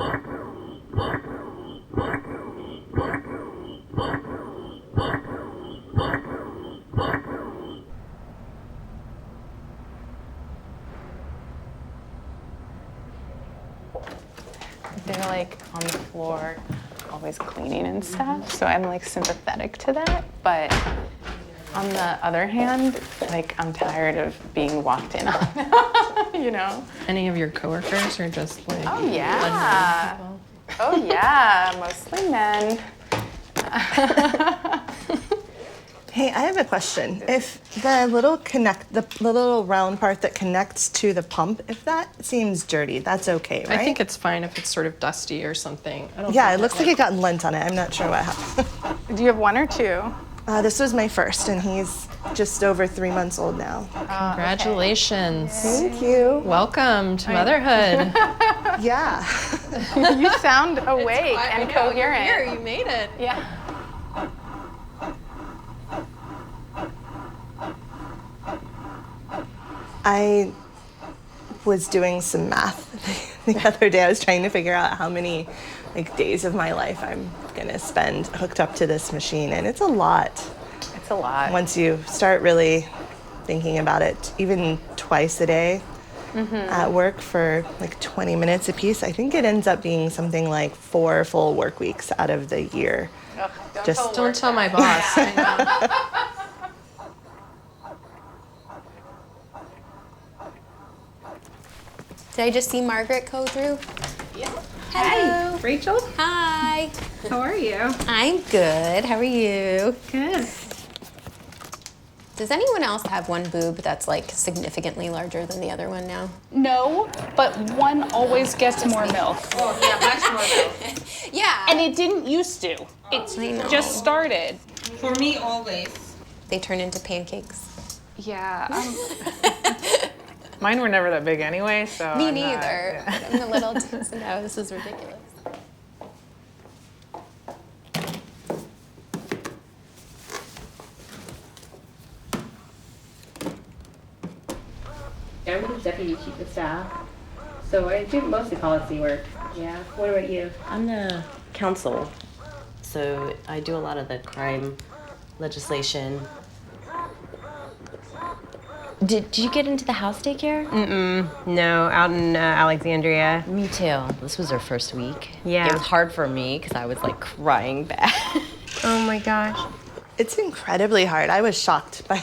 They're like on the floor, always cleaning and stuff, so I'm like sympathetic to that. But on the other hand, like I'm tired of being walked in on, you know? Any of your coworkers are just like... Oh yeah. Oh yeah, mostly men. Hey, I have a question. If the little round part that connects to the pump, if that seems dirty, that's okay, right? I think it's fine if it's sort of dusty or something. I don't Yeah, think it looks like it got lint on it. I'm not sure what happened. Do you have one or two? This was my first, and he's just over 3 months old now. Congratulations. Thank you. Welcome to motherhood. Yeah. You sound awake and coherent. Here, you made it. Yeah. I was doing some math the other day. I was trying to figure out how many days of my life I'm gonna spend hooked up to this machine, and it's a lot. It's a lot. Once you start really thinking about it, even twice a day at work for 20 minutes a piece, I think it ends up being something like 4 full work weeks out of the year. Ugh, Don't tell my boss. I know. Did I just see Margaret go through? Yeah. Hello. Hi, Rachel. Hi. How are you? I'm good. How are you? Good. Does anyone else have one boob that's significantly larger than the other one now? No, but one always gets more milk. Oh, yeah, much more milk. Yeah. And it didn't used to. I know. It just started. For me, always. They turn into pancakes. Yeah. Mine were never that big anyway, so. Me I'm neither. Not, I'm a little so now this is ridiculous. I'm the deputy chief of staff, so I do mostly policy work. Yeah. What about you? I'm the counsel, so I do a lot of the crime legislation. Did you get into the house daycare? No, out in Alexandria. Me too. This was our first week. Yeah. It was hard for me because I was crying bad. Oh my gosh. It's incredibly hard. I was shocked by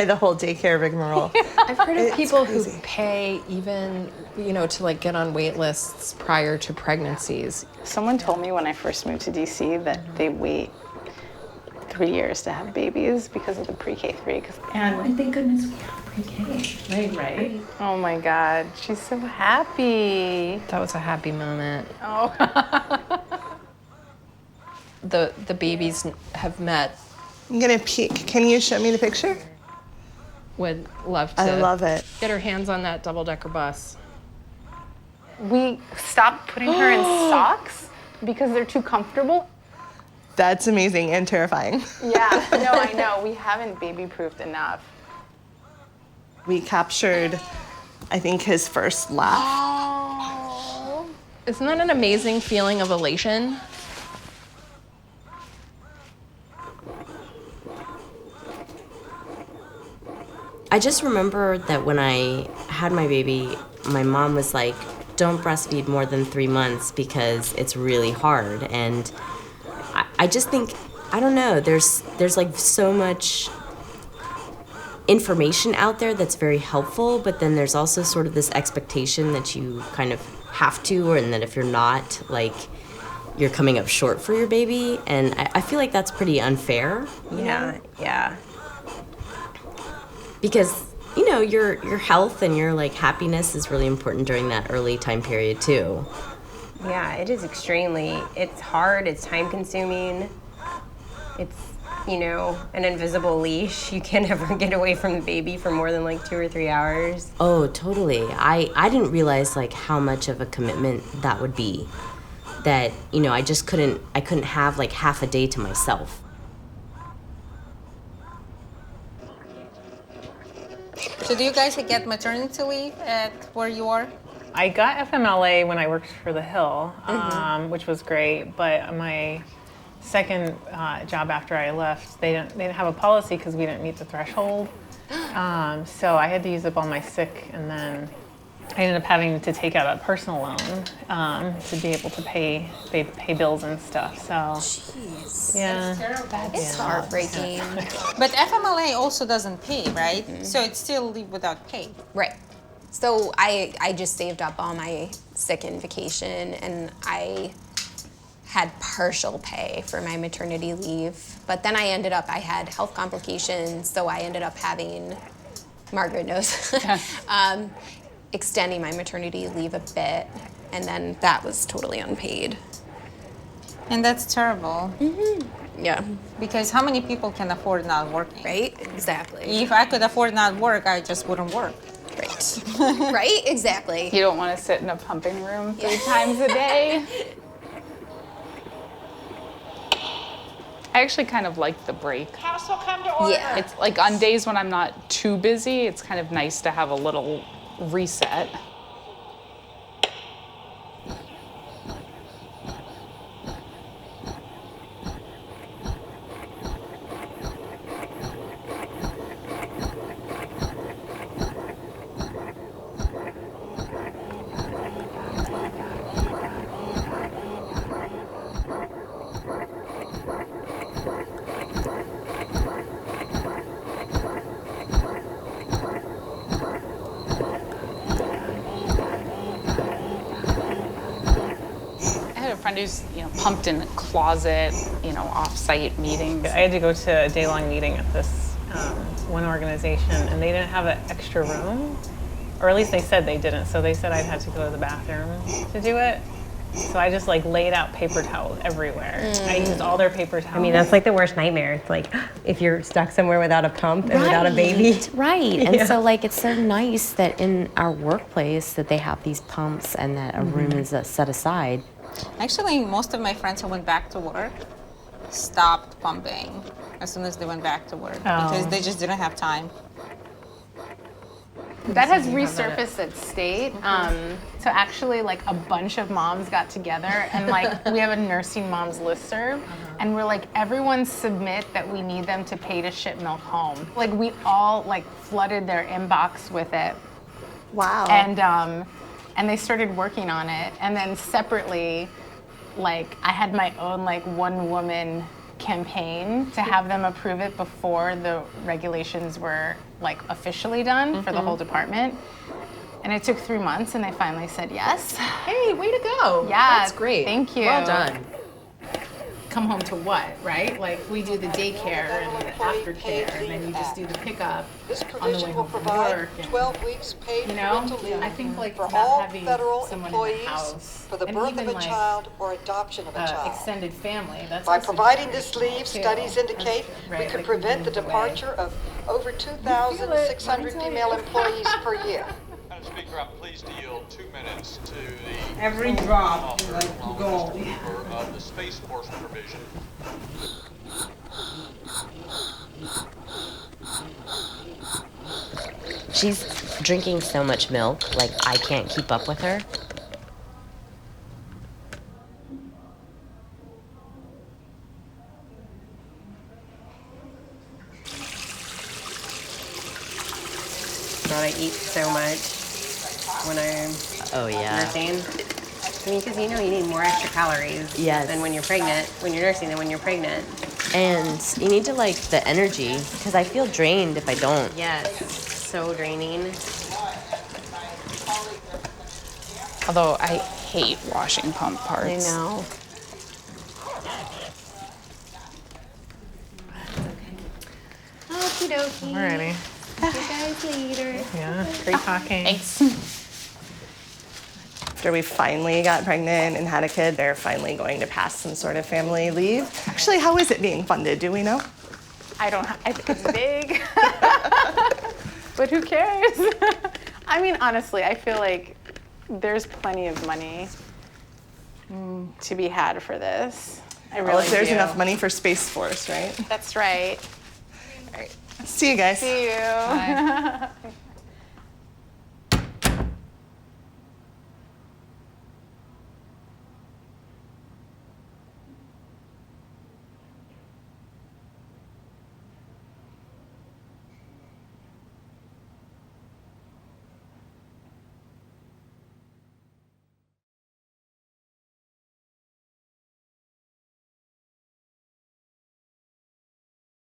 the whole daycare rigmarole. I've heard of It's people crazy. who pay even, to get on wait lists prior to pregnancies. Someone told me when I first moved to DC that they wait 3 years to have babies because of the pre-K3. And thank goodness we have pre-K. Right. Oh my God, she's so happy. That was a happy moment. Oh. The babies have met. I'm gonna peek. Can you show me the picture? Would love to. I love it. Get her hands on that double-decker bus. We stopped putting her in socks because they're too comfortable. That's amazing and terrifying. Yeah, no, I know. We haven't baby-proofed enough. We captured, I think, his first laugh. Oh. Isn't that an amazing feeling of elation? I just remember that when I had my baby, my mom was like, don't breastfeed more than 3 months because it's really hard. And I just think, I don't know, there's so much information out there that's very helpful, but then there's also sort of this expectation that you kind of have to, and that if you're not, you're coming up short for your baby. And I feel like that's pretty unfair. you know? Yeah. Because your health and your happiness is really important during that early time period too. Yeah, it is it's hard, it's time consuming. It's, an invisible leash. You can't ever get away from the baby for more than 2 or 3 hours. Oh, totally. I didn't realize how much of a commitment that would be. That, I just couldn't have half a day to myself. So do you guys get maternity leave at where you are? I got FMLA when I worked for The Hill, which was great. But my second job after I left, they didn't have a policy because we didn't meet the threshold. So I had to use up all my sick, and then I ended up having to take out a personal loan to be able to pay bills and stuff. So, Jeez. yeah, It's heartbreaking. But FMLA also doesn't pay, right? So it's still leave without pay. Right. So I just saved up all my sick and vacation, and I had partial pay for my maternity leave. But then I had health complications, so I ended up having, Margaret knows, extending my maternity leave a bit, and then that was totally unpaid. And that's terrible. Yeah. Because how many people can afford not working? Right? Exactly. If I could afford not work, I just wouldn't work. Right. Right? Exactly. You don't want to sit in a pumping room 3 times a day. I actually kind of like the break. Yeah. It's like on days when I'm not too busy, it's kind of nice to have a little reset. Who's pumped in a closet, off-site meetings. I had to go to a day-long meeting at this one organization, and they didn't have an extra room, or at least they said they didn't. So they said I'd had to go to the bathroom to do it. So I just laid out paper towels everywhere. I used all their paper towels. I mean, that's like the worst nightmare. It's like if you're stuck somewhere without a pump and without a baby. Right. And so it's so nice that in our workplace that they have these pumps and that a room is set aside. Actually, most of my friends who went back to work stopped pumping as soon as they went back to work because they just didn't have time. That has resurfaced at State. So actually, a bunch of moms got together, and we have a nursing moms listserv, and we're everyone submit that we need them to pay to ship milk home. We all flooded their inbox with it. Wow. And they started working on it, and then separately, I had my own one woman campaign to have them approve it before the regulations were officially done for the whole department. And it took 3 months, and they finally said yes. Hey, way to go. Yeah, That's great. Thank you. Well done. Come home to what, right? We do the daycare and the aftercare, and then you just do the pickup on the way home from work. 12 weeks paid parental leave I think for about all having federal someone employees in the house, for the and birth even of a child or adoption of a child. Extended family. That's By also providing great, this leave, too. studies indicate we Right, could like prevent the moved away. departure of over 2,600 female employees per year. Madam Speaker, I'm pleased to yield 2 minutes to the Every drop is like gold. of the Space Force provision. She's drinking so much milk, I can't keep up with her. God, I eat so much when I'm nursing. I mean, because you need more extra calories than when you're pregnant, when you're nursing than when you're pregnant. And you need to the energy, because I feel drained if I don't. Yes, so draining. Although I hate washing pump parts. I know. Okie dokie. Alrighty. See you guys later. Yeah, great talking. Thanks. After we finally got pregnant and had a kid, they're finally going to pass some sort of family leave. Actually, how is it being funded? Do we know? I think it's big. But who cares? I mean, honestly, I feel like there's plenty of money to be had for this. I really Well, if there's do. enough money for Space Force, right? That's right. See you guys. See you. Bye.